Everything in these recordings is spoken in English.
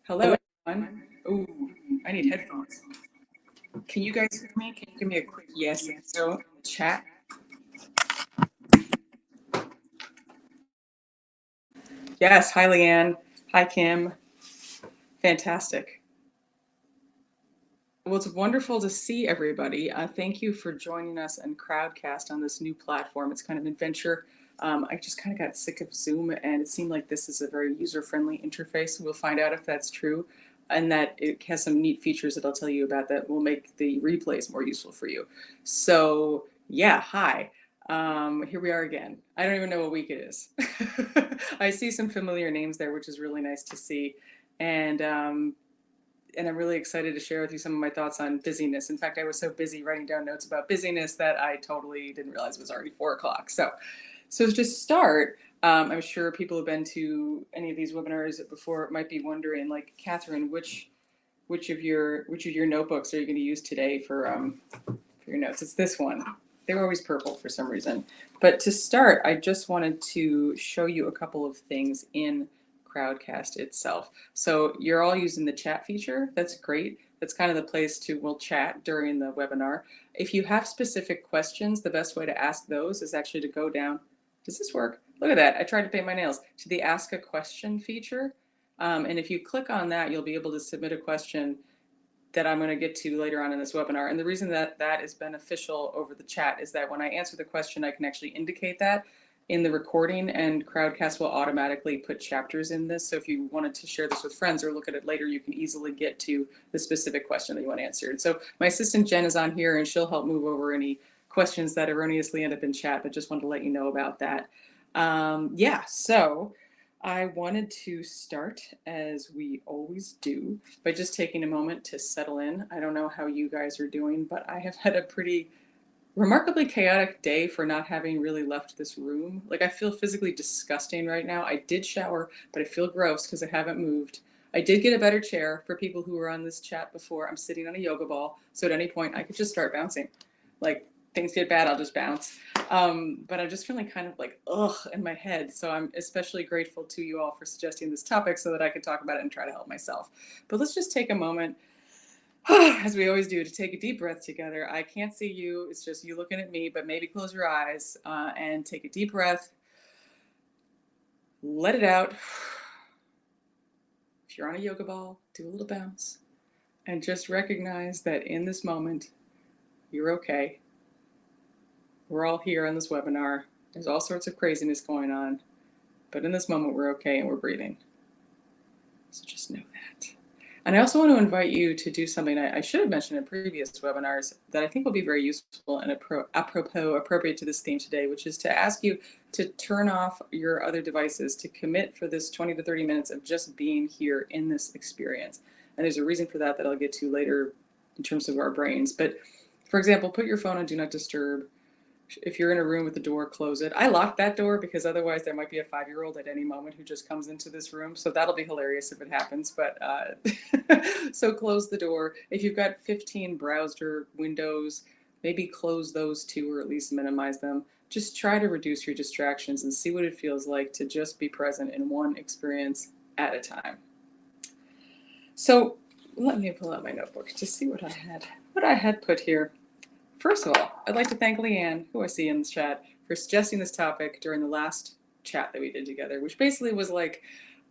Hello, everyone. Ooh, I need headphones. Can you guys hear me? Can you give me a quick yes and so in the chat? Yes. Hi, Leanne. Hi, Kim. Fantastic. Well, it's wonderful to see everybody. Thank you for joining us and Crowdcast on this new platform. It's kind of an adventure. I just kind of got sick of Zoom, and it seemed like this is a very user-friendly interface. We'll find out if that's true, and that it has some neat features that I'll tell you about that will make the replays more useful for you. So, yeah, hi. Here we are again. I don't even know what week it is. I see some familiar names there, which is really nice to see. And and I'm really excited to share with you some of my thoughts on busyness. In fact, I was so busy writing down notes about busyness that I totally didn't realize it was already 4 o'clock. So to start, I'm sure people have been to any of these webinars before might be wondering, like, Catherine, which of your notebooks are you going to use today for your notes? It's this one. They're always purple for some reason. But to start, I just wanted to show you a couple of things in Crowdcast itself. So you're all using the chat feature. That's great. That's kind of the place we'll chat during the webinar. If you have specific questions, the best way to ask those is actually to go down. Does this work? Look at that. I tried to paint my nails. To the Ask a Question feature. And if you click on that, you'll be able to submit a question that I'm going to get to later on in this webinar. And the reason that that is beneficial over the chat is that when I answer the question, I can actually indicate that in the recording, and Crowdcast will automatically put chapters in this. So if you wanted to share this with friends or look at it later, you can easily get to the specific question that you want answered. So my assistant Jen is on here, and she'll help move over any questions that erroneously end up in chat, but just wanted to let you know about that. Yeah, so I wanted to start, as we always do, by just taking a moment to settle in. I don't know how you guys are doing, but I have had a pretty remarkably chaotic day for not having really left this room. Like, I feel physically disgusting right now. I did shower, but I feel gross because I haven't moved. I did get a better chair for people who were on this chat before. I'm sitting on a yoga ball, so at any point I could just start bouncing. Like, things get bad, I'll just bounce. But I'm just feeling kind of like, ugh, in my head. So I'm especially grateful to you all for suggesting this topic so that I can talk about it and try to help myself. But let's just take a moment, as we always do, to take a deep breath together. I can't see you, it's just you looking at me, but maybe close your eyes and take a deep breath. Let it out. If you're on a yoga ball, do a little bounce. And just recognize that in this moment, you're okay. We're all here on this webinar. There's all sorts of craziness going on. But in this moment, we're okay and we're breathing. So just know that. And I also want to invite you to do something I should have mentioned in previous webinars that I think will be very useful and appropriate to this theme today, which is to ask you to turn off your other devices, to commit for this 20 to 30 minutes of just being here in this experience. And there's a reason for that I'll get to later in terms of our brains. But for example, put your phone on Do Not Disturb. If you're in a room with the door, close it. I lock that door because otherwise there might be a 5-year-old at any moment who just comes into this room. So that'll be hilarious if it happens. But so close the door. If you've got 15 browser windows, maybe close those too, or at least minimize them. Just try to reduce your distractions and see what it feels like to just be present in one experience at a time. So let me pull out my notebook to see what I had put here. First of all, I'd like to thank Leanne, who I see in the chat, for suggesting this topic during the last chat that we did together, which basically was like,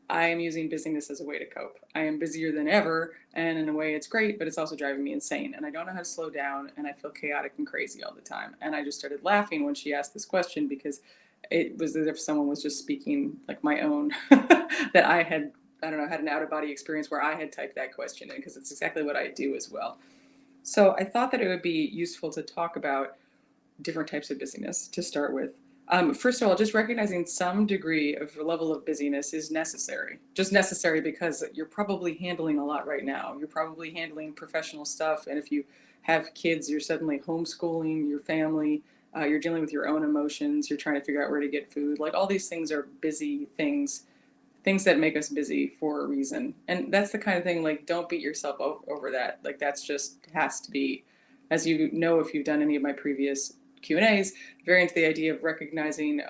I am using busyness as a way to cope. I am busier than ever, and in a way it's great, but it's also driving me insane, and I don't know how to slow down, and I feel chaotic and crazy all the time. And I just started laughing when she asked this question because it was as if someone was just speaking like my own, that I had, I don't know, had an out-of-body experience where I had typed that question in, because it's exactly what I do as well. So I thought that it would be useful to talk about different types of busyness to start with. First of all, just recognizing some degree of level of busyness is necessary. Just necessary because you're probably handling a lot right now. You're probably handling professional stuff. And if you have kids, you're suddenly homeschooling your family. You're dealing with your own emotions. You're trying to figure out where to get food. Like, all these things are busy things that make us busy for a reason. And that's the kind of thing, like, don't beat yourself over that. Like, that's just has to be, as you know, if you've done any of my previous Q&As, very into the idea of recognizing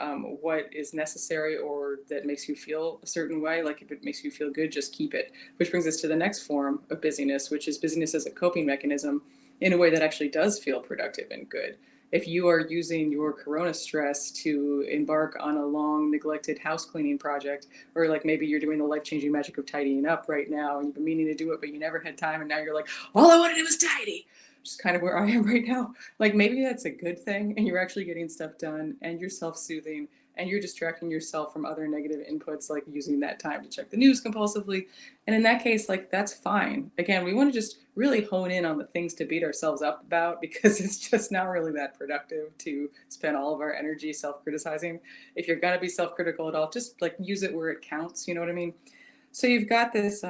what is necessary or that makes you feel a certain way. Like if it makes you feel good, just keep it. Which brings us to the next form of busyness, which is busyness as a coping mechanism in a way that actually does feel productive and good. If you are using your corona stress to embark on a long neglected house cleaning project, or like maybe you're doing the life-changing magic of tidying up right now and you've been meaning to do it but you never had time and now you're like, all I want to do is tidy, which is kind of where I am right now. Like maybe that's a good thing and you're actually getting stuff done and you're self-soothing and you're distracting yourself from other negative inputs, like using that time to check the news compulsively. And in that case, like that's fine. Again, we want to just really hone in on the things to beat ourselves up about because it's just not really that productive to spend all of our energy self-criticizing. If you're gonna be self-critical at all, just like use it where it counts. You know what I mean? So you've got this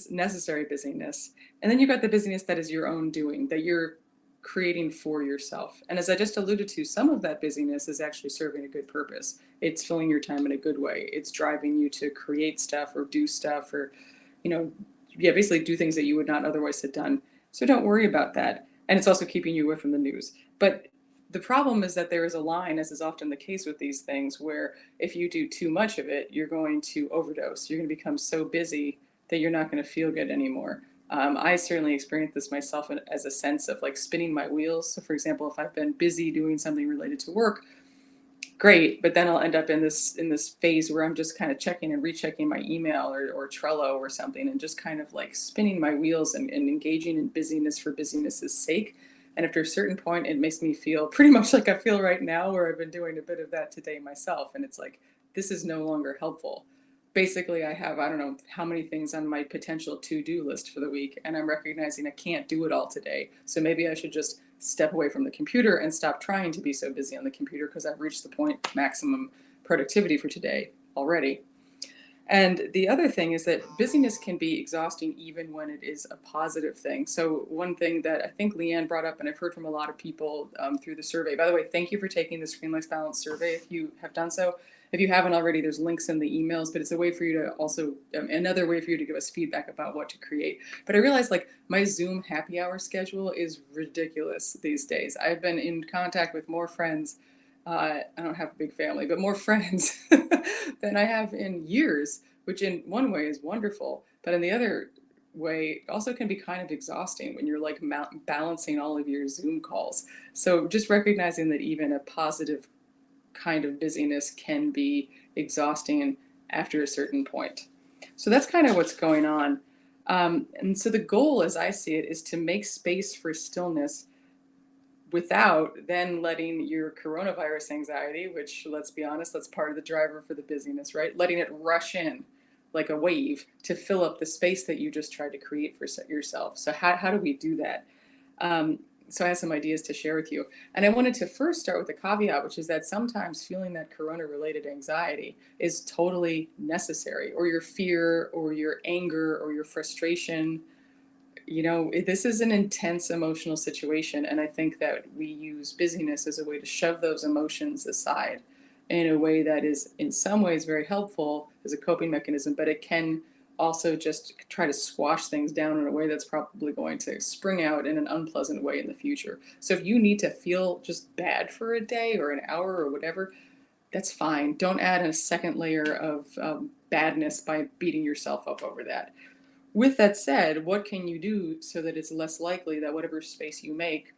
necessary busyness, and then you've got the busyness that is your own doing, that you're creating for yourself. And as I just alluded to, some of that busyness is actually serving a good purpose. It's filling your time in a good way. It's driving you to create stuff or do stuff or, basically do things that you would not otherwise have done. So don't worry about that. And it's also keeping you away from the news. But the problem is that there is a line, as is often the case with these things, where if you do too much of it, you're going to overdose. You're going to become so busy that you're not going to feel good anymore. I certainly experienced this myself as a sense of like spinning my wheels. So, for example, if I've been busy doing something related to work, great, but then I'll end up in this phase where I'm just kind of checking and rechecking my email or Trello or something, and just kind of like spinning my wheels and engaging in busyness for busyness's sake. And after a certain point, it makes me feel pretty much like I feel right now, where I've been doing a bit of that today myself, and it's like this is no longer helpful. Basically, I have, I don't know how many things on my potential to-do list for the week, and I'm recognizing I can't do it all today. So maybe I should just step away from the computer and stop trying to be so busy on the computer because I've reached the point maximum productivity for today already. And the other thing is that busyness can be exhausting even when it is a positive thing. So one thing that I think Leanne brought up, and I've heard from a lot of people through the survey, by the way, thank you for taking the Screen Life Balance survey if you have done so. If you haven't already, there's links in the emails, but it's a way for you to also, another way for you to give us feedback about what to create. But I realized like my Zoom happy hour schedule is ridiculous these days. I've been in contact with more friends. I don't have a big family, but more friends than I have in years, which in one way is wonderful. But in the other way, also can be kind of exhausting when you're like balancing all of your Zoom calls. So just recognizing that even a positive kind of busyness can be exhausting after a certain point. So that's kind of what's going on. And so the goal, as I see it, is to make space for stillness without then letting your coronavirus anxiety, which let's be honest, that's part of the driver for the busyness, right? Letting it rush in like a wave to fill up the space that you just tried to create for yourself. So how do we do that? So I have some ideas to share with you. And I wanted to first start with a caveat, which is that sometimes feeling that corona-related anxiety is totally necessary, or your fear, or your anger, or your frustration. This is an intense emotional situation, and I think that we use busyness as a way to shove those emotions aside in a way that is in some ways very helpful as a coping mechanism, but it can also just try to squash things down in a way that's probably going to spring out in an unpleasant way in the future. So if you need to feel just bad for a day or an hour or whatever, that's fine. Don't add a second layer of badness by beating yourself up over that. With that said, what can you do so that it's less likely that whatever space you make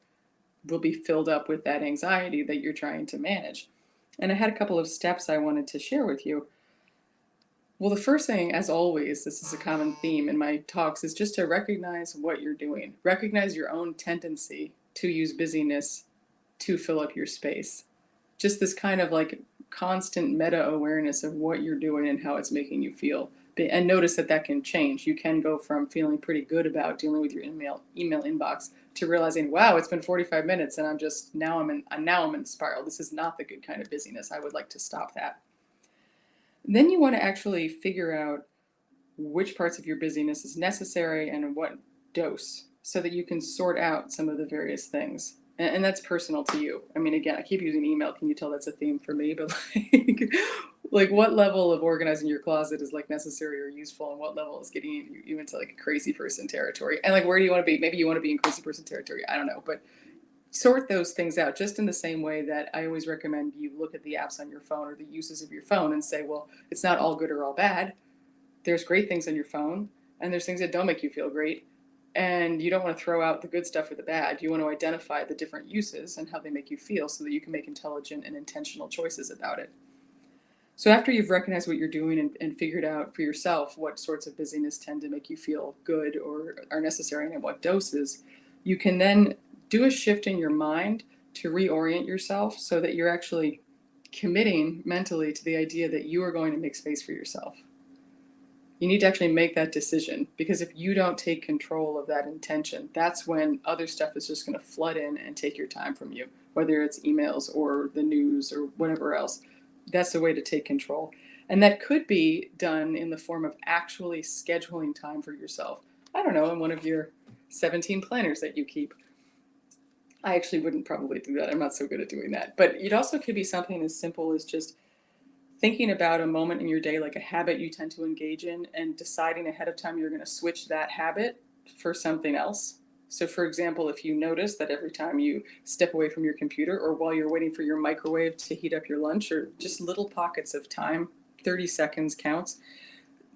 will be filled up with that anxiety that you're trying to manage? And I had a couple of steps I wanted to share with you. Well, the first thing, as always, this is a common theme in my talks, is just to recognize what you're doing. Recognize your own tendency to use busyness to fill up your space. Just this kind of like constant meta awareness of what you're doing and how it's making you feel. And notice that can change. You can go from feeling pretty good about dealing with your email inbox to realizing, wow, it's been 45 minutes and now I'm in the spiral. This is not the good kind of busyness. I would like to stop that. Then you want to actually figure out which parts of your busyness is necessary and what dose, so that you can sort out some of the various things. And that's personal to you. I mean, again, I keep using email. Can you tell that's a theme for me? But like what level of organizing your closet is like necessary or useful, and what level is getting you into like crazy person territory? And like, where do you want to be? Maybe you want to be in crazy person territory. I don't know. But sort those things out just in the same way that I always recommend you look at the apps on your phone or the uses of your phone and say, well, it's not all good or all bad. There's great things on your phone and there's things that don't make you feel great. And you don't want to throw out the good stuff or the bad. You want to identify the different uses and how they make you feel so that you can make intelligent and intentional choices about it. So after you've recognized what you're doing and figured out for yourself what sorts of busyness tend to make you feel good or are necessary and in what doses, you can then do a shift in your mind to reorient yourself so that you're actually committing mentally to the idea that you are going to make space for yourself. You need to actually make that decision, because if you don't take control of that intention, that's when other stuff is just going to flood in and take your time from you, whether it's emails or the news or whatever else. That's the way to take control. And that could be done in the form of actually scheduling time for yourself. I don't know, in one of your 17 planners that you keep. I actually wouldn't probably do that. I'm not so good at doing that. But it also could be something as simple as just thinking about a moment in your day, like a habit you tend to engage in, and deciding ahead of time you're going to switch that habit for something else. So, for example, if you notice that every time you step away from your computer or while you're waiting for your microwave to heat up your lunch, or just little pockets of time, 30 seconds counts,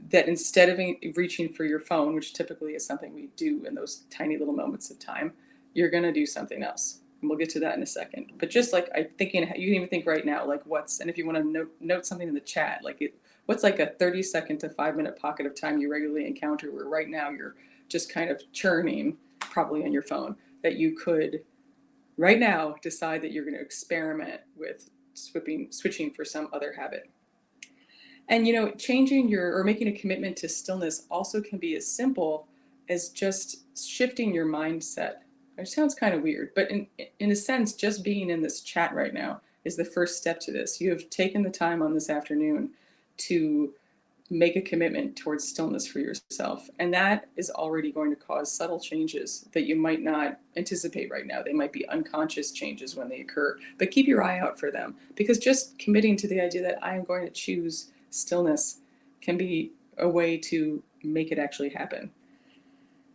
that instead of reaching for your phone, which typically is something we do in those tiny little moments of time, you're going to do something else. And we'll get to that in a second. But just like I'm thinking, you can even think right now, like and if you want to note something in the chat, like what's like a 30-second to 5-minute pocket of time you regularly encounter where right now you're just kind of churning, probably on your phone, that you could right now decide that you're going to experiment with switching for some other habit. And, changing or making a commitment to stillness also can be as simple as just shifting your mindset. It sounds kind of weird, but in a sense, just being in this chat right now is the first step to this. You have taken the time on this afternoon to make a commitment towards stillness for yourself. And that is already going to cause subtle changes that you might not anticipate right now. They might be unconscious changes when they occur, but keep your eye out for them, because just committing to the idea that I am going to choose stillness can be a way to make it actually happen.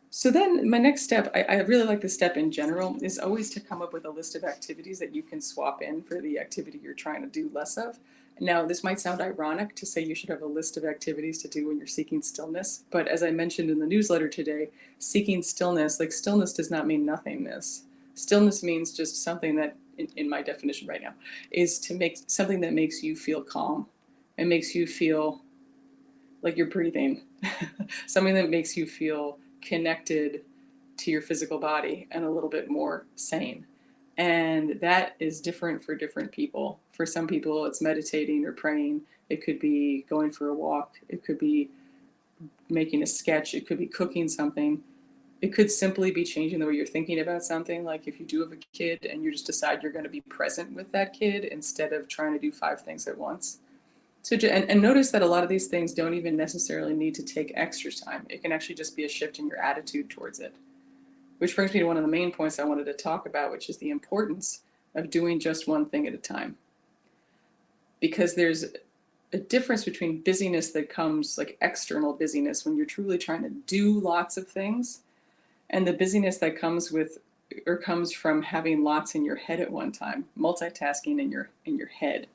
So then my next step, I really like this step in general, is always to come up with a list of activities that you can swap in for the activity you're trying to do less of. Now, this might sound ironic to say you should have a list of activities to do when you're seeking stillness, but as I mentioned in the newsletter today, seeking stillness, like stillness does not mean nothingness. Stillness means just something that, in my definition right now, is to make something that makes you feel calm and makes you feel like you're breathing, something that makes you feel connected to your physical body and a little bit more sane. And that is different for different people. For some people, it's meditating or praying. It could be going for a walk. It could be making a sketch. It could be cooking something. It could simply be changing the way you're thinking about something. Like if you do have a kid and you just decide you're going to be present with that kid instead of trying to do 5 things at once. So, and notice that a lot of these things don't even necessarily need to take extra time. It can actually just be a shift in your attitude towards it. Which brings me to one of the main points I wanted to talk about, which is the importance of doing just one thing at a time. Because there's a difference between busyness that comes, like external busyness, when you're truly trying to do lots of things, and the busyness that comes from having lots in your head at one time, multitasking in your head.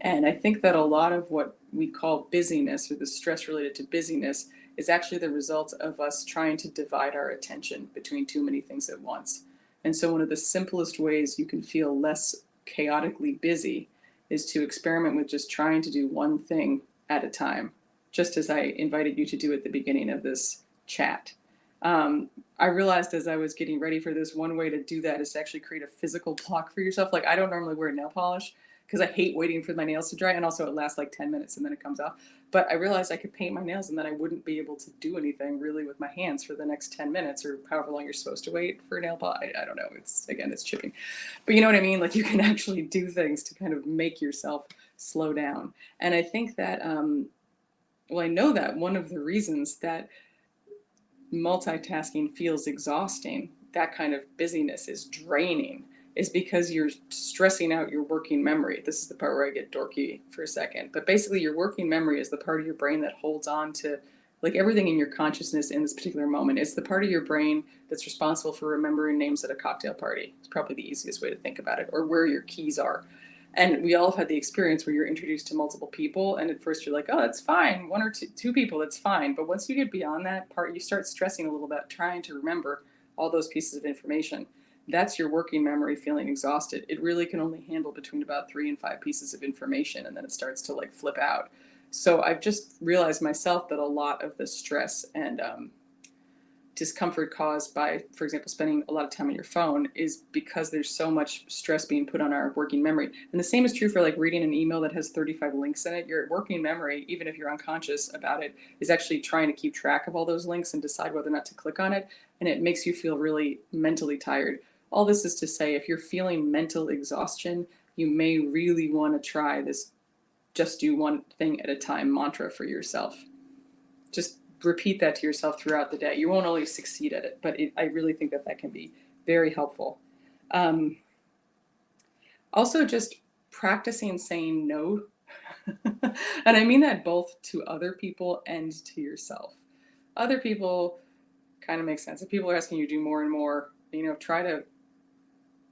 And I think that a lot of what we call busyness, or the stress related to busyness, is actually the result of us trying to divide our attention between too many things at once. And so one of the simplest ways you can feel less chaotically busy is to experiment with just trying to do one thing at a time, just as I invited you to do at the beginning of this chat. I realized as I was getting ready for this, one way to do that is to actually create a physical block for yourself. Like I don't normally wear nail polish because I hate waiting for my nails to dry, and also it lasts like 10 minutes and then it comes off. But I realized I could paint my nails and then I wouldn't be able to do anything really with my hands for the next 10 minutes or however long you're supposed to wait for a nail polish. I don't know. It's chipping. But you know what I mean? Like you can actually do things to kind of make yourself slow down. And I think that, I know that one of the reasons that multitasking feels exhausting, that kind of busyness is draining, is because you're stressing out your working memory. This is the part where I get dorky for a second. But basically your working memory is the part of your brain that holds on to like everything in your consciousness in this particular moment. It's the part of your brain that's responsible for remembering names at a cocktail party. It's probably the easiest way to think about it, or where your keys are. And we all have had the experience where you're introduced to multiple people, and at first you're like, oh, that's fine. One or two people, that's fine. But once you get beyond that part, you start stressing a little bit, trying to remember all those pieces of information. That's your working memory feeling exhausted. It really can only handle between about 3 and 5 pieces of information, and then it starts to like flip out. So I've just realized myself that a lot of the stress and discomfort caused by, for example, spending a lot of time on your phone is because there's so much stress being put on our working memory. And the same is true for like reading an email that has 35 links in it. Your working memory, even if you're unconscious about it, is actually trying to keep track of all those links and decide whether or not to click on it. And it makes you feel really mentally tired. All this is to say, if you're feeling mental exhaustion, you may really want to try this just do one thing at a time mantra for yourself. Just repeat that to yourself throughout the day. You won't always succeed at it, but I really think that can be very helpful. Also, just practicing saying no. And I mean that both to other people and to yourself. Other people kind of makes sense. If people are asking you to do more and more, try to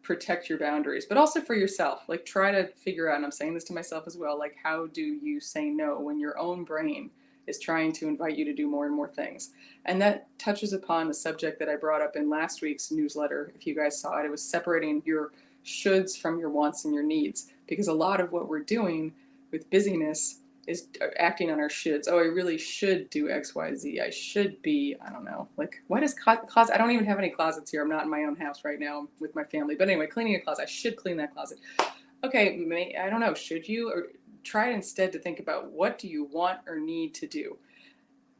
protect your boundaries, but also for yourself. Like, try to figure out, and I'm saying this to myself as well, like, how do you say no when your own brain is trying to invite you to do more and more things? And that touches upon the subject that I brought up in last week's newsletter. If you guys saw it, it was separating your shoulds from your wants and your needs, because a lot of what we're doing with busyness is acting on our shoulds. Oh, I really should do X, Y, Z. I should be, I don't know, like, what is closet? I don't even have any closets here. I'm not in my own house right now. I'm with my family. But anyway, cleaning a closet. I should clean that closet. Okay, I don't know. Should you? Or try instead to think about, what do you want or need to do?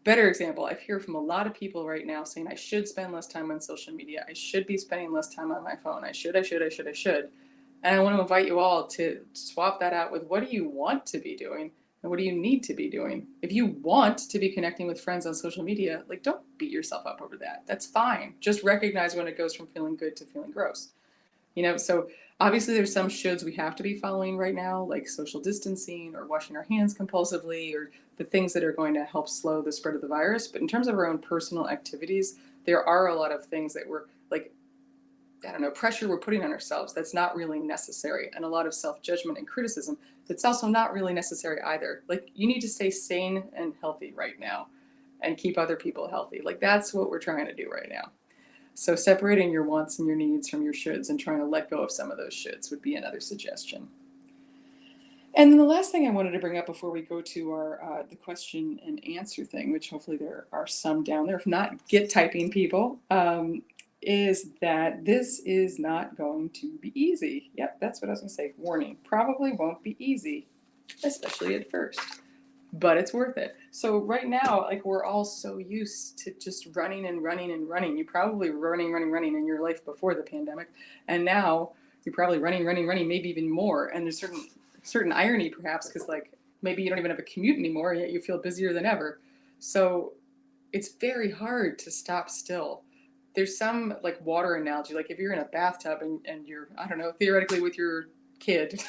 Better example, I hear from a lot of people right now saying, I should spend less time on social media. I should be spending less time on my phone. I should. And I want to invite you all to swap that out with, what do you want to be doing? And what do you need to be doing? If you want to be connecting with friends on social media, like, don't beat yourself up over that. That's fine. Just recognize when it goes from feeling good to feeling gross. So obviously there's some shoulds we have to be following right now, like social distancing or washing our hands compulsively, or the things that are going to help slow the spread of the virus. But in terms of our own personal activities, there are a lot of things that we're like, I don't know, pressure we're putting on ourselves that's not really necessary, and a lot of self-judgment and criticism that's also not really necessary either. Like, you need to stay sane and healthy right now and keep other people healthy. Like, that's what we're trying to do right now. So separating your wants and your needs from your shoulds and trying to let go of some of those shoulds would be another suggestion. And then the last thing I wanted to bring up before we go to our the question and answer thing, which hopefully there are some down there, if not, get typing, people, is that this is not going to be easy. Yep, that's what I was going to say. Warning, probably won't be easy, especially at first, but it's worth it. So right now, like, we're all so used to just running and running and running. You probably were running in your life before the pandemic, and now you're probably running, maybe even more. And there's certain irony, perhaps, because like, maybe you don't even have a commute anymore, yet you feel busier than ever. So it's very hard to stop still. There's some like water analogy, like if you're in a bathtub and you're, I don't know, theoretically with your kid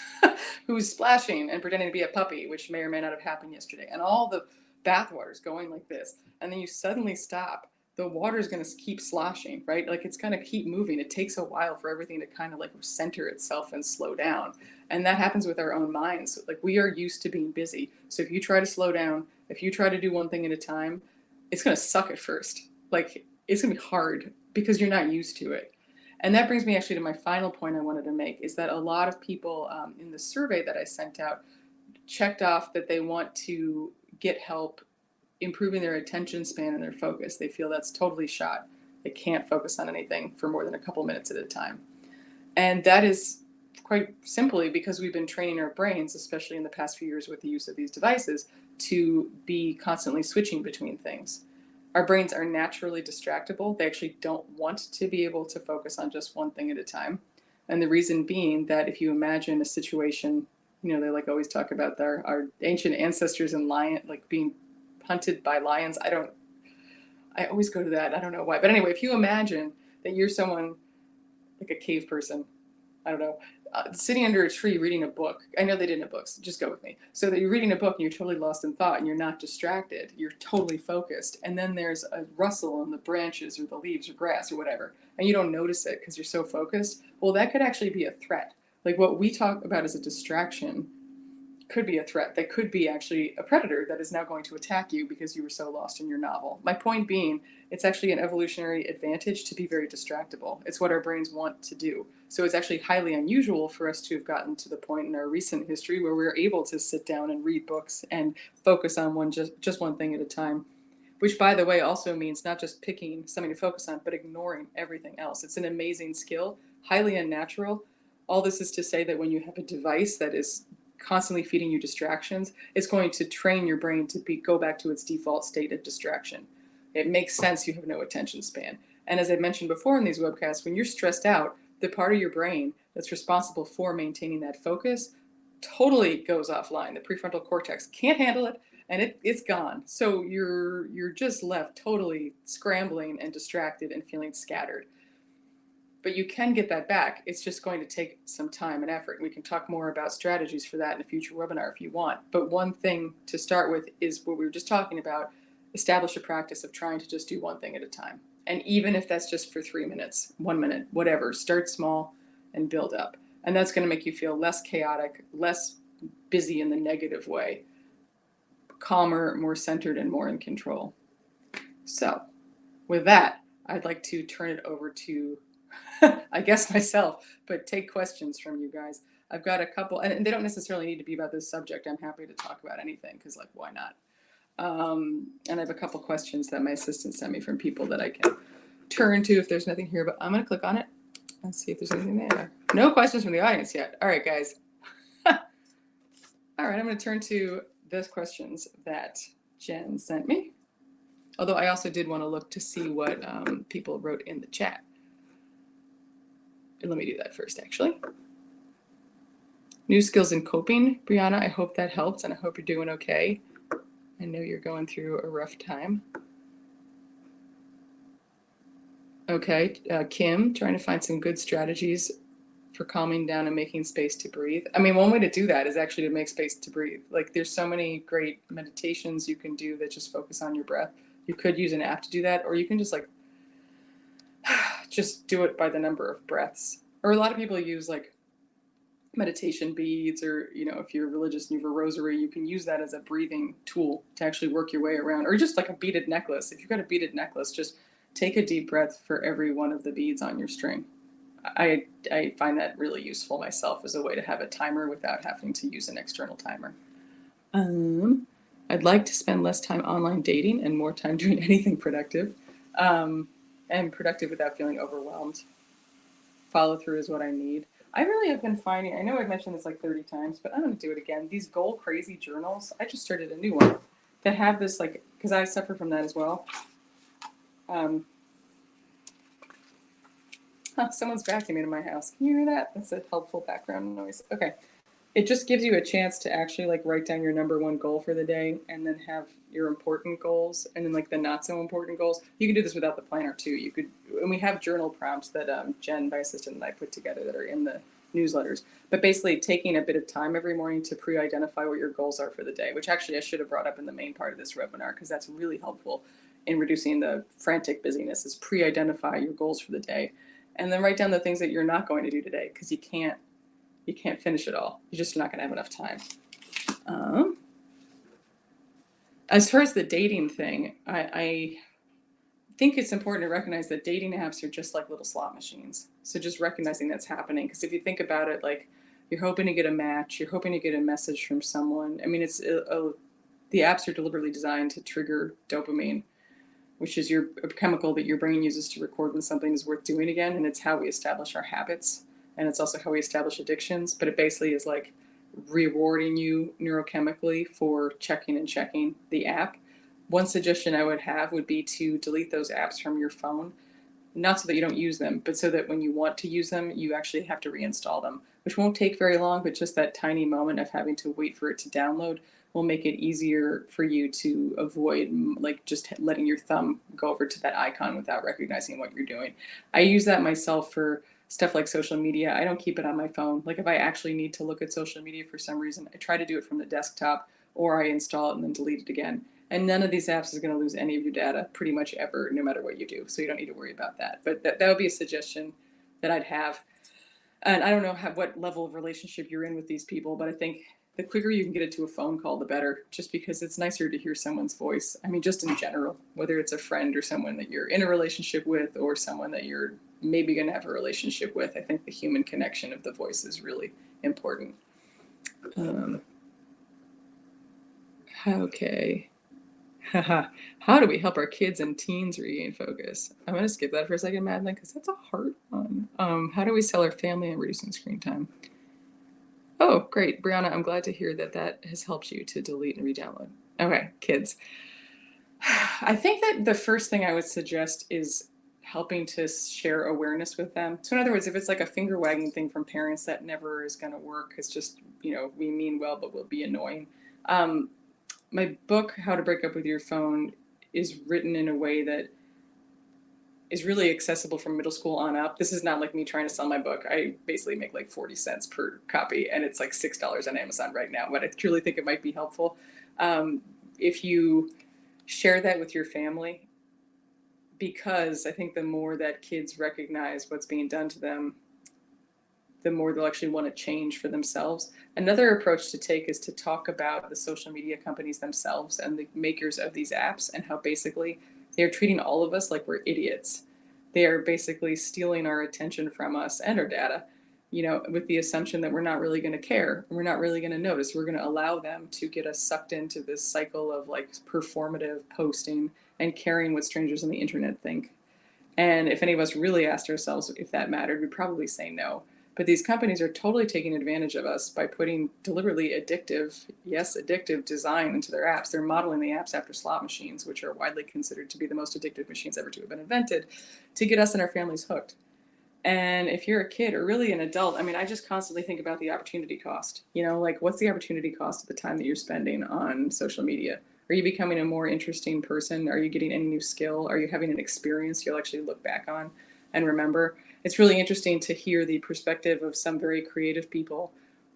who's splashing and pretending to be a puppy, which may or may not have happened yesterday, and all the bath water's going like this, and then you suddenly stop, the water's going to keep sloshing, right? Like, it's going to keep moving. It takes a while for everything to kind of like center itself and slow down. And that happens with our own minds. Like, we are used to being busy. So if you try to slow down, if you try to do one thing at a time, it's going to suck at first. Like, it's going to be hard because you're not used to it. And that brings me actually to my final point I wanted to make, is that a lot of people in the survey that I sent out checked off that they want to get help improving their attention span and their focus. They feel that's totally shot. They can't focus on anything for more than a couple minutes at a time. And that is quite simply because we've been training our brains, especially in the past few years with the use of these devices, to be constantly switching between things. Our brains are naturally distractible. They actually don't want to be able to focus on just one thing at a time. And the reason being that if you imagine a situation, they like always talk about our ancient ancestors and like being hunted by lions. I always go to that. I don't know why. But anyway, if you imagine that you're someone like a cave person, I don't know, sitting under a tree reading a book. I know they didn't have books. Just go with me. So that you're reading a book and you're totally lost in thought and you're not distracted. You're totally focused. And then there's a rustle in the branches or the leaves or grass or whatever, and you don't notice it because you're so focused. Well, that could actually be a threat. Like what we talk about as a distraction could be a threat. That could be actually a predator that is now going to attack you because you were so lost in your novel. My point being, it's actually an evolutionary advantage to be very distractible. It's what our brains want to do. So it's actually highly unusual for us to have gotten to the point in our recent history where we're able to sit down and read books and focus on just one thing at a time. Which, by the way, also means not just picking something to focus on, but ignoring everything else. It's an amazing skill, highly unnatural. All this is to say that when you have a device that is constantly feeding you distractions, it's going to train your brain to go back to its default state of distraction. It makes sense you have no attention span. And as I mentioned before in these webcasts, when you're stressed out, the part of your brain that's responsible for maintaining that focus totally goes offline. The prefrontal cortex can't handle it, and it's gone. So you're just left totally scrambling and distracted and feeling scattered. But you can get that back. It's just going to take some time and effort. We can talk more about strategies for that in a future webinar if you want. But one thing to start with is what we were just talking about. Establish a practice of trying to just do one thing at a time. And even if that's just for 3 minutes, 1 minute, whatever, start small and build up. And that's going to make you feel less chaotic, less busy in the negative way, calmer, more centered, and more in control. So with that, I'd like to turn it over to I guess myself, but take questions from you guys. I've got a couple, and they don't necessarily need to be about this subject. I'm happy to talk about anything because, like, why not? And I have a couple questions that my assistant sent me from people that I can turn to if there's nothing here, but I'm going to click on it and see if there's anything there. No questions from the audience yet. All right, guys. All right, I'm going to turn to those questions that Jen sent me. Although I also did want to look to see what people wrote in the chat. And let me do that first, actually. New skills in coping. Brianna, I hope that helped, and I hope you're doing okay. I know you're going through a rough time. Okay, Kim, trying to find some good strategies for calming down and making space to breathe. I mean, one way to do that is actually to make space to breathe. Like, there's so many great meditations you can do that just focus on your breath. You could use an app to do that, or you can just, like, just do it by the number of breaths. Or a lot of people use, like, meditation beads, or, you know, if you're religious and you have a rosary, you can use that as a breathing tool to actually work your way around. Or just like a beaded necklace. If you've got a beaded necklace, just take a deep breath for every one of the beads on your string. I find that really useful myself as a way to have a timer without having to use an external timer. I'd like to spend less time online dating and more time doing anything productive. And productive without feeling overwhelmed. Follow through is what I need. I really have been finding, I know I've mentioned this like 30 times, but I'm going to do it again. These goal crazy journals, I just started a new one that have this, like, because I suffer from that as well. Someone's vacuuming in my house. Can you hear that? That's a helpful background noise. Okay. It just gives you a chance to actually, like, write down your number one goal for the day, and then have your important goals, and then, like, the not so important goals. You can do this without the planner too. You could, and we have journal prompts that Jen, my assistant, and I put together that are in the newsletters. But basically taking a bit of time every morning to pre-identify what your goals are for the day, which actually I should have brought up in the main part of this webinar, because that's really helpful in reducing the frantic busyness, is pre-identify your goals for the day. And then write down the things that you're not going to do today, because you can't finish it all. You're just not going to have enough time. As far as the dating thing, I think it's important to recognize that dating apps are just like little slot machines. So just recognizing that's happening. Because if you think about it, like, you're hoping to get a match, you're hoping to get a message from someone. I mean, the apps are deliberately designed to trigger dopamine, which is a chemical that your brain uses to record when something is worth doing again. And it's how we establish our habits. And it's also how we establish addictions. But it basically is like rewarding you neurochemically for checking the app. One suggestion I would have would be to delete those apps from your phone. Not so that you don't use them, but so that when you want to use them, you actually have to reinstall them, which won't take very long, but just that tiny moment of having to wait for it to download will make it easier for you to avoid, like, just letting your thumb go over to that icon without recognizing what you're doing. I use that myself for stuff like social media, I don't keep it on my phone. Like if I actually need to look at social media for some reason, I try to do it from the desktop, or I install it and then delete it again. And none of these apps is going to lose any of your data pretty much ever, no matter what you do. So you don't need to worry about that. But that would be a suggestion that I'd have. And I don't know what level of relationship you're in with these people, but I think the quicker you can get it to a phone call, the better, just because it's nicer to hear someone's voice. I mean, just in general, whether it's a friend or someone that you're in a relationship with or someone that you're maybe going to have a relationship with, I think the human connection of the voice is really important. Okay. How do we help our kids and teens regain focus? I'm going to skip that for a second, Madeline, because that's a hard one. How do we sell our family and reducing screen time? Oh, great. Brianna, I'm glad to hear that has helped you to delete and re-download. Okay, kids. I think that the first thing I would suggest is helping to share awareness with them. So in other words, if it's like a finger wagging thing from parents, that never is going to work. It's just, we mean well, but we'll be annoying. My book, How to Break Up with Your Phone, is written in a way that is really accessible from middle school on up. This is not like me trying to sell my book. I basically make like 40 cents per copy, and it's like $6 on Amazon right now, but I truly think it might be helpful. If you share that with your family, because I think the more that kids recognize what's being done to them, the more they'll actually want to change for themselves. Another approach to take is to talk about the social media companies themselves and the makers of these apps, and how basically they're treating all of us like we're idiots. They are basically stealing our attention from us and our data, with the assumption that we're not really going to care. We're not really going to notice. We're going to allow them to get us sucked into this cycle of like performative posting and caring what strangers on the internet think. And if any of us really asked ourselves if that mattered, we'd probably say no. But these companies are totally taking advantage of us by putting deliberately addictive design into their apps. They're modeling the apps after slot machines, which are widely considered to be the most addictive machines ever to have been invented, to get us and our families hooked. And if you're a kid or really an adult, I mean, I just constantly think about the opportunity cost. Like what's the opportunity cost of the time that you're spending on social media? Are you becoming a more interesting person? Are you getting any new skill? Are you having an experience you'll actually look back on and remember? It's really interesting to hear the perspective of some very creative people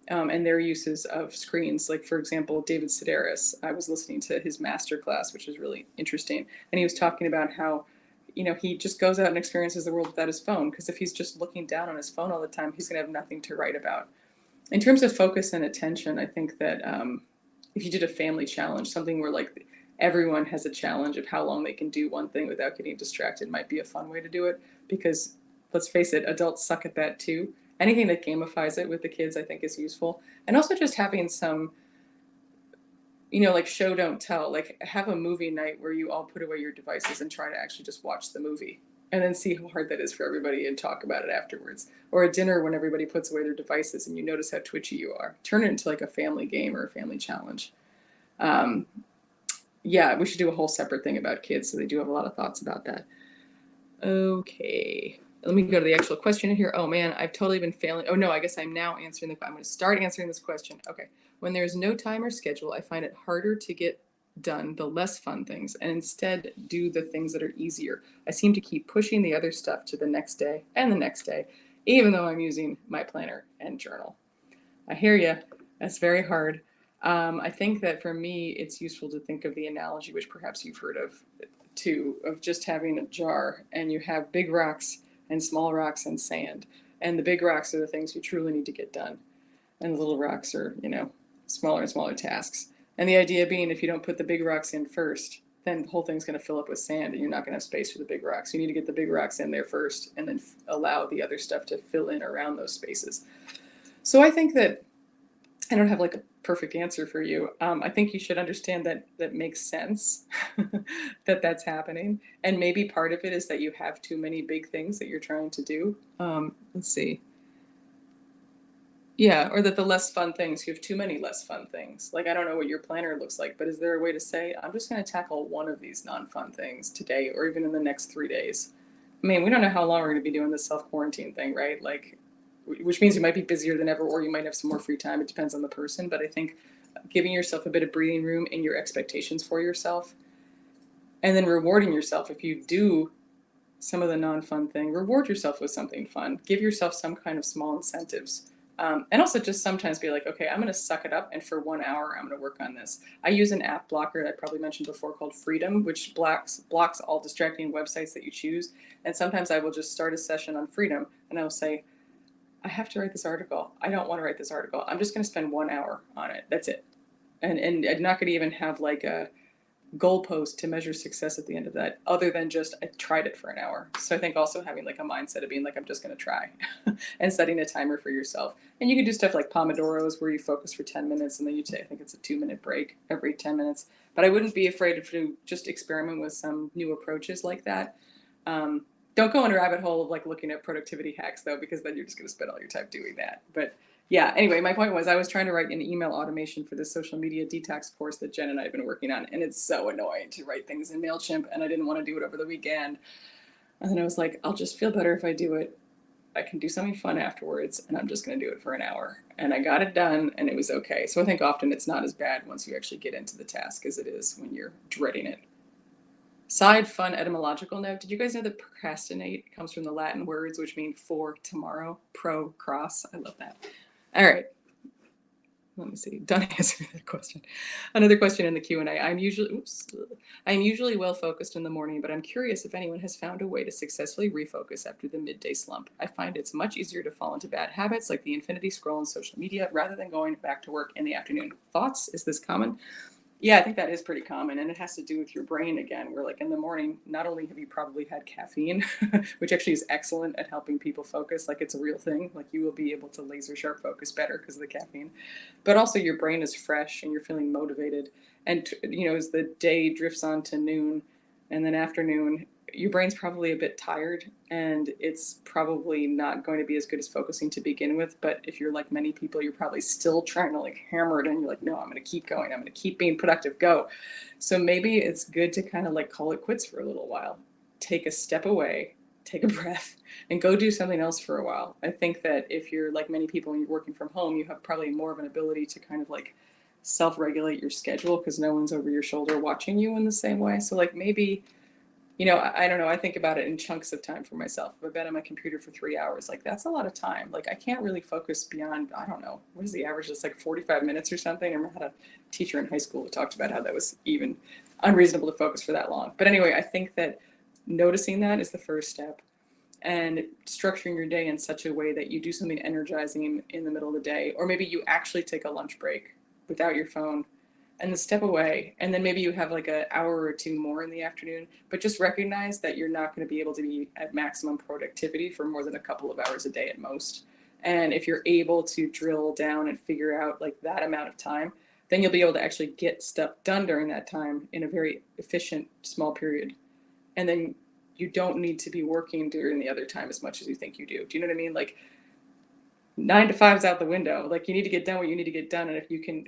and their uses of screens. Like, for example, David Sedaris. I was listening to his masterclass, which was really interesting. And he was talking about how, he just goes out and experiences the world without his phone, because if he's just looking down on his phone all the time, he's going to have nothing to write about. In terms of focus and attention, I think that if you did a family challenge, something where like everyone has a challenge of how long they can do one thing without getting distracted, might be a fun way to do it, because let's face it, adults suck at that too. Anything that gamifies it with the kids, I think, is useful. And also just having some, like show, don't tell, like have a movie night where you all put away your devices and try to actually just watch the movie, and then see how hard that is for everybody and talk about it afterwards. Or a dinner when everybody puts away their devices and you notice how twitchy you are. Turn it into like a family game or a family challenge. Yeah, we should do a whole separate thing about kids, so they do have a lot of thoughts about that. Okay. Let me go to the actual question in here. Oh man, I've totally been failing. Oh no, I guess I'm now answering I'm going to start answering this question. Okay. When there's no time or schedule, I find it harder to get done the less fun things and instead do the things that are easier. I seem to keep pushing the other stuff to the next day and the next day, even though I'm using my planner and journal. I hear you. That's very hard. I think that for me, it's useful to think of the analogy, which perhaps you've heard of too, of just having a jar, and you have big rocks and small rocks and sand. And the big rocks are the things you truly need to get done. And the little rocks are, smaller and smaller tasks. And the idea being, if you don't put the big rocks in first, then the whole thing's going to fill up with sand and you're not going to have space for the big rocks. You need to get the big rocks in there first and then allow the other stuff to fill in around those spaces. So I think that I don't have like a perfect answer for you. I think you should understand that makes sense that that's happening. And maybe part of it is that you have too many big things that you're trying to do. Let's see. Yeah, or that the less fun things, you have too many less fun things. Like, I don't know what your planner looks like, but is there a way to say, I'm just going to tackle one of these non-fun things today or even in the next 3 days? I mean, we don't know how long we're going to be doing this self-quarantine thing, right? Like, which means you might be busier than ever, or you might have some more free time. It depends on the person. But I think giving yourself a bit of breathing room in your expectations for yourself, and then rewarding yourself if you do some of the non-fun thing. Reward yourself with something fun. Give yourself some kind of small incentives. And also just sometimes be like, okay, I'm going to suck it up. And for 1 hour, I'm going to work on this. I use an app blocker that I probably mentioned before called Freedom, which blocks all distracting websites that you choose. And sometimes I will just start a session on Freedom and I will say, I have to write this article. I don't want to write this article. I'm just going to spend 1 hour on it. That's it. And I'm not going to even have like a goalpost to measure success at the end of that, other than just I tried it for an hour. So I think also having like a mindset of being like, I'm just going to try and setting a timer for yourself. And you can do stuff like Pomodoros where you focus for 10 minutes and then you take, I think it's a 2-minute break every 10 minutes. But I wouldn't be afraid to just experiment with some new approaches like that. Don't go in a rabbit hole of like looking at productivity hacks though, because then you're just going to spend all your time doing that. But yeah, anyway, my point was I was trying to write an email automation for this social media detox course that Jen and I have been working on. And it's so annoying to write things in MailChimp. And I didn't want to do it over the weekend. And then I was like, I'll just feel better if I do it. I can do something fun afterwards. And I'm just going to do it for an hour. And I got it done and it was okay. So I think often it's not as bad once you actually get into the task as it is when you're dreading it. Side fun etymological note. Did you guys know that procrastinate comes from the Latin words, which mean for tomorrow? Pro, cross. I love that. All right. Let me see. Done answering that question. Another question in the Q&A. I'm usually well focused in the morning, but I'm curious if anyone has found a way to successfully refocus after the midday slump. I find it's much easier to fall into bad habits like the infinity scroll on social media rather than going back to work in the afternoon. Thoughts? Is this common? Yeah, I think that is pretty common, and it has to do with your brain again, where like in the morning, not only have you probably had caffeine, which actually is excellent at helping people focus, like it's a real thing, like you will be able to laser sharp focus better because of the caffeine, but also your brain is fresh and you're feeling motivated. And, as the day drifts on to noon and then afternoon, your brain's probably a bit tired and it's probably not going to be as good as focusing to begin with. But if you're like many people, you're probably still trying to like hammer it in. You're like, no, I'm going to keep going. I'm going to keep being productive. Go. So maybe it's good to kind of like call it quits for a little while. Take a step away, take a breath and go do something else for a while. I think that if you're like many people and you're working from home, you have probably more of an ability to kind of like self-regulate your schedule because no one's over your shoulder watching you in the same way. So like maybe, I don't know. I think about it in chunks of time for myself. If I've been on my computer for 3 hours, like that's a lot of time. Like I can't really focus beyond, I don't know, what is the average? It's like 45 minutes or something. I remember I had a teacher in high school who talked about how that was even unreasonable to focus for that long. But anyway, I think that noticing that is the first step and structuring your day in such a way that you do something energizing in the middle of the day, or maybe you actually take a lunch break without your phone and then step away. And then maybe you have like an hour or two more in the afternoon, but just recognize that you're not going to be able to be at maximum productivity for more than a couple of hours a day at most. And if you're able to drill down and figure out like that amount of time, then you'll be able to actually get stuff done during that time in a very efficient small period. And then you don't need to be working during the other time as much as you think you do. Do you know what I mean? Like 9 to 5's out the window. Like you need to get done what you need to get done. And if you can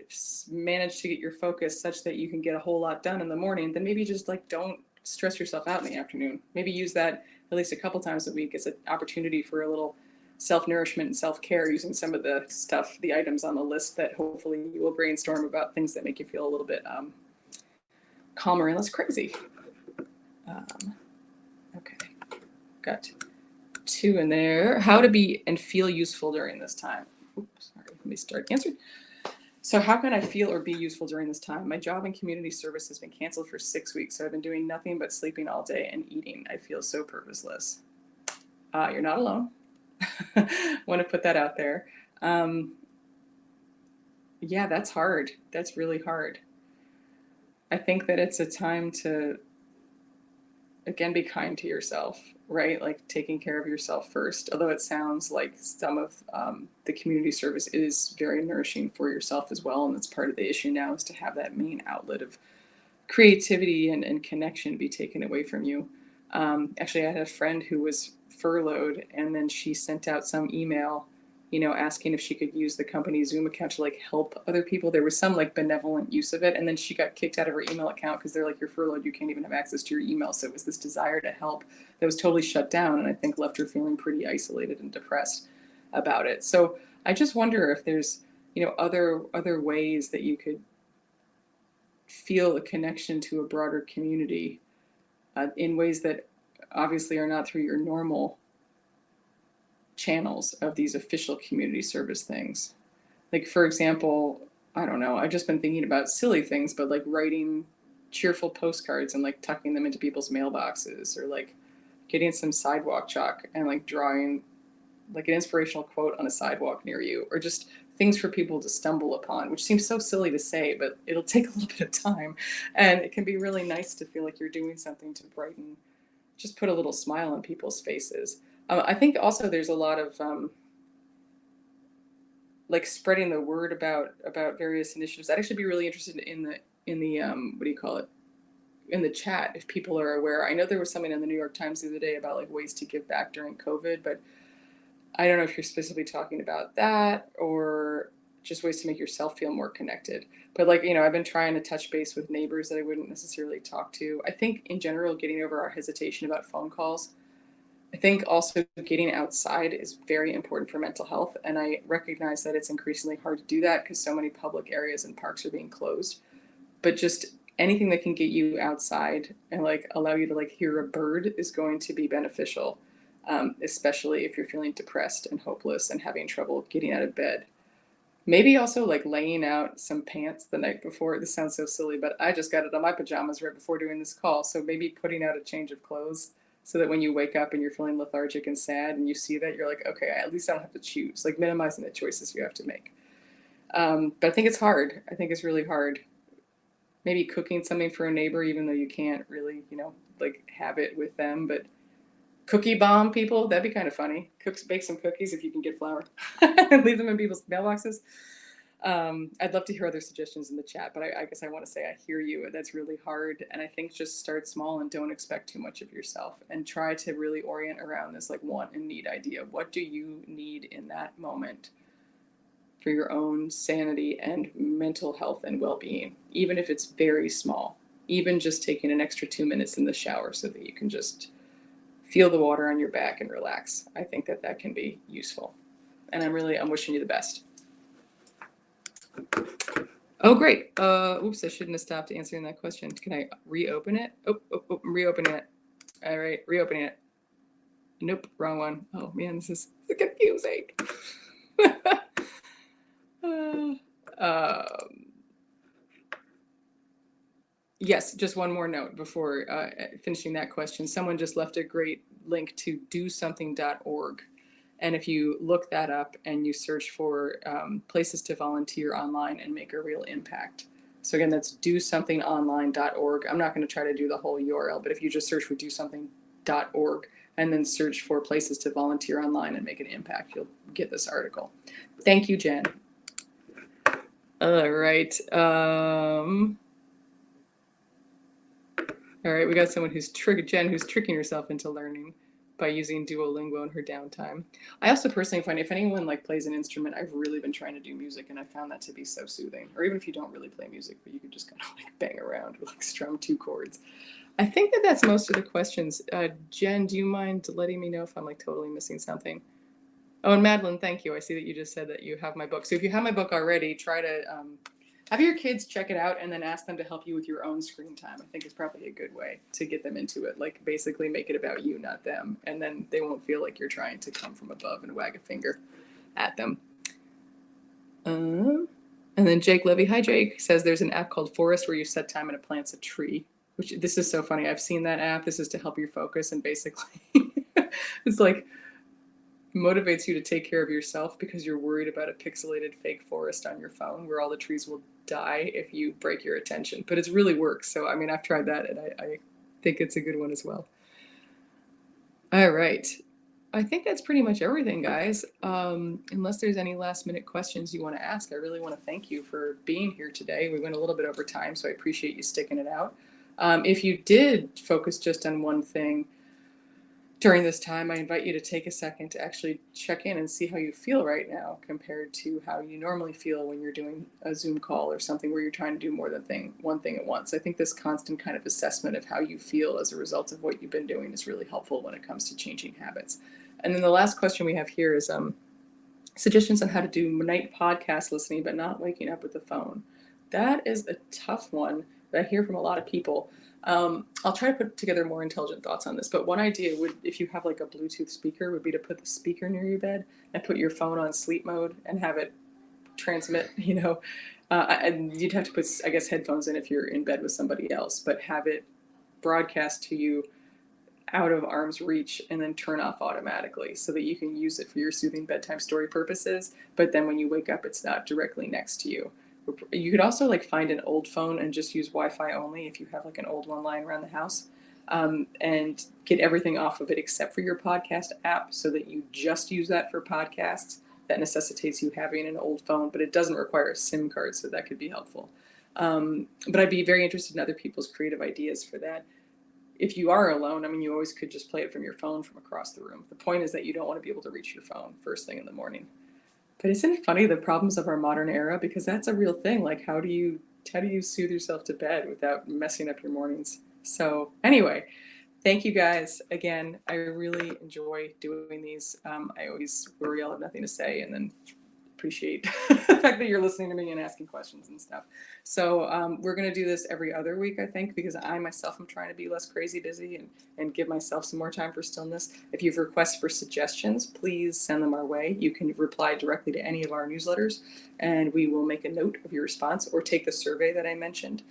manage to get your focus such that you can get a whole lot done in the morning, then maybe just like don't stress yourself out in the afternoon. Maybe use that at least a couple times a week as an opportunity for a little self-nourishment and self-care using some of the stuff, the items on the list that hopefully you will brainstorm about things that make you feel a little bit calmer and less crazy. Okay, got 2 in there. How to be and feel useful during this time. Oops, sorry, let me start answering. So how can I feel or be useful during this time? My job in community service has been canceled for 6 weeks, so I've been doing nothing but sleeping all day and eating. I feel so purposeless. You're not alone. Want to put that out there. Yeah, that's hard. That's really hard. I think that it's a time to, again, be kind to yourself, right? Like taking care of yourself first, although it sounds like some of the community service is very nourishing for yourself as well. And that's part of the issue now is to have that main outlet of creativity and connection be taken away from you. Actually, I had a friend who was furloughed and then she sent out some email, asking if she could use the company Zoom account to like help other people. There was some like benevolent use of it. And then she got kicked out of her email account because they're like, you're furloughed, you can't even have access to your email. So it was this desire to help that was totally shut down. And I think left her feeling pretty isolated and depressed about it. So I just wonder if there's, other ways that you could feel a connection to a broader community in ways that obviously are not through your normal channels of these official community service things. Like, for example, I don't know, I've just been thinking about silly things, but like writing cheerful postcards and like tucking them into people's mailboxes, or like getting some sidewalk chalk and like drawing like an inspirational quote on a sidewalk near you, or just things for people to stumble upon, which seems so silly to say, but it'll take a little bit of time. And it can be really nice to feel like you're doing something to brighten, just put a little smile on people's faces. I think also there's a lot of like spreading the word about various initiatives. I'd actually be really interested in the what do you call it, in the chat, if people are aware. I know there was something in the New York Times the other day about like ways to give back during COVID, but I don't know if you're specifically talking about that or just ways to make yourself feel more connected. But like, I've been trying to touch base with neighbors that I wouldn't necessarily talk to. I think in general, getting over our hesitation about phone calls. I think also getting outside is very important for mental health. And I recognize that it's increasingly hard to do that because so many public areas and parks are being closed. But just anything that can get you outside and like allow you to like hear a bird is going to be beneficial. Especially if you're feeling depressed and hopeless and having trouble getting out of bed. Maybe also like laying out some pants the night before. This sounds so silly, but I just got it on my pajamas right before doing this call. So maybe putting out a change of clothes so that when you wake up and you're feeling lethargic and sad and you see that, you're like, okay, at least I don't have to choose, like minimizing the choices you have to make. But I think it's hard. I think it's really hard. Maybe cooking something for a neighbor, even though you can't really, like have it with them, but cookie bomb people, that'd be kind of funny. Bake some cookies if you can get flour and leave them in people's mailboxes. I'd love to hear other suggestions in the chat, but I guess I want to say I hear you. That's really hard. And I think just start small and don't expect too much of yourself, and try to really orient around this like want and need idea. What do you need in that moment for your own sanity and mental health and well-being, even if it's very small, even just taking an extra 2 minutes in the shower so that you can just feel the water on your back and relax. I think that can be useful. And I'm wishing you the best. Oh, great. Oops, I shouldn't have stopped answering that question. Can I reopen it? Oh, I'm reopening it. All right, reopening it. Nope, wrong one. Oh man, this is confusing. Yes, just one more note before finishing that question. Someone just left a great link to dosomething.org. And if you look that up and you search for places to volunteer online and make a real impact. So again, that's dosomething.online.org. I'm not going to try to do the whole URL, but if you just search for dosomething.org and then search for places to volunteer online and make an impact, you'll get this article. Thank you, Jen. All right. All right, we got someone Jen, who's tricking herself into learning by using Duolingo in her downtime. I also personally find if anyone like plays an instrument, I've really been trying to do music, and I found that to be so soothing. Or even if you don't really play music, but you could just kind of like bang around or like strum 2 chords. I think that's most of the questions. Jen, do you mind letting me know if I'm like totally missing something? Oh, and Madeline, thank you. I see that you just said that you have my book. So if you have my book already, try to have your kids check it out and then ask them to help you with your own screen time. I think it's probably a good way to get them into it. Like basically make it about you, not them. And then they won't feel like you're trying to come from above and wag a finger at them. And then Jake Levy, hi Jake, says there's an app called Forest where you set time and it plants a tree. Which, this is so funny. I've seen that app. This is to help you focus, and basically it's like motivates you to take care of yourself because you're worried about a pixelated fake forest on your phone where all the trees will die if you break your attention. But it really works. So, I mean, I've tried that, and I think it's a good one as well. All right. I think that's pretty much everything, guys. Unless there's any last minute questions you want to ask, I really want to thank you for being here today. We went a little bit over time, so I appreciate you sticking it out. If you did focus just on one thing during this time, I invite you to take a second to actually check in and see how you feel right now compared to how you normally feel when you're doing a Zoom call or something where you're trying to do more than one thing at once. I think this constant kind of assessment of how you feel as a result of what you've been doing is really helpful when it comes to changing habits. And then the last question we have here is suggestions on how to do night podcast listening but not waking up with the phone. That is a tough one. that I hear from a lot of people. I'll try to put together more intelligent thoughts on this, but one idea would, if you have like a Bluetooth speaker, would be to put the speaker near your bed and put your phone on sleep mode and have it transmit, and you'd have to put, I guess, headphones in if you're in bed with somebody else, but have it broadcast to you out of arm's reach and then turn off automatically so that you can use it for your soothing bedtime story purposes. But then when you wake up, it's not directly next to you. You could also like find an old phone and just use Wi-Fi only if you have like an old one lying around the house, and get everything off of it except for your podcast app so that you just use that for podcasts. That necessitates you having an old phone, but it doesn't require a SIM card, so that could be helpful. But I'd be very interested in other people's creative ideas for that. If you are alone, I mean, you always could just play it from your phone from across the room. The point is that you don't want to be able to reach your phone first thing in the morning. But isn't it funny, the problems of our modern era? Because that's a real thing. Like, how do you soothe yourself to bed without messing up your mornings? So anyway, thank you guys again. I really enjoy doing these. I always worry I'll have nothing to say, and then appreciate the fact that you're listening to me and asking questions and stuff. So we're going to do this every other week, I think, because I myself am trying to be less crazy busy and give myself some more time for stillness. If you have requests for suggestions, please send them our way. You can reply directly to any of our newsletters, and we will make a note of your response or take the survey that I mentioned,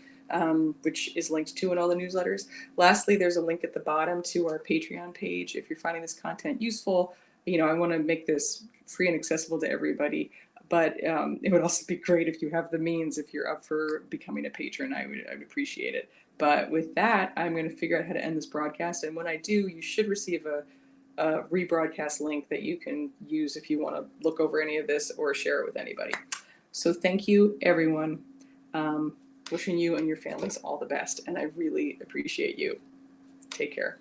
which is linked to in all the newsletters. Lastly, there's a link at the bottom to our Patreon page. If you're finding this content useful, I want to make this free and accessible to everybody, but it would also be great if you have the means. If you're up for becoming a patron, I would appreciate it. But with that, I'm going to figure out how to end this broadcast, and when I do, you should receive a rebroadcast link that you can use if you want to look over any of this or share it with anybody. So thank you, everyone. Wishing you and your families all the best, and I really appreciate you. Take care.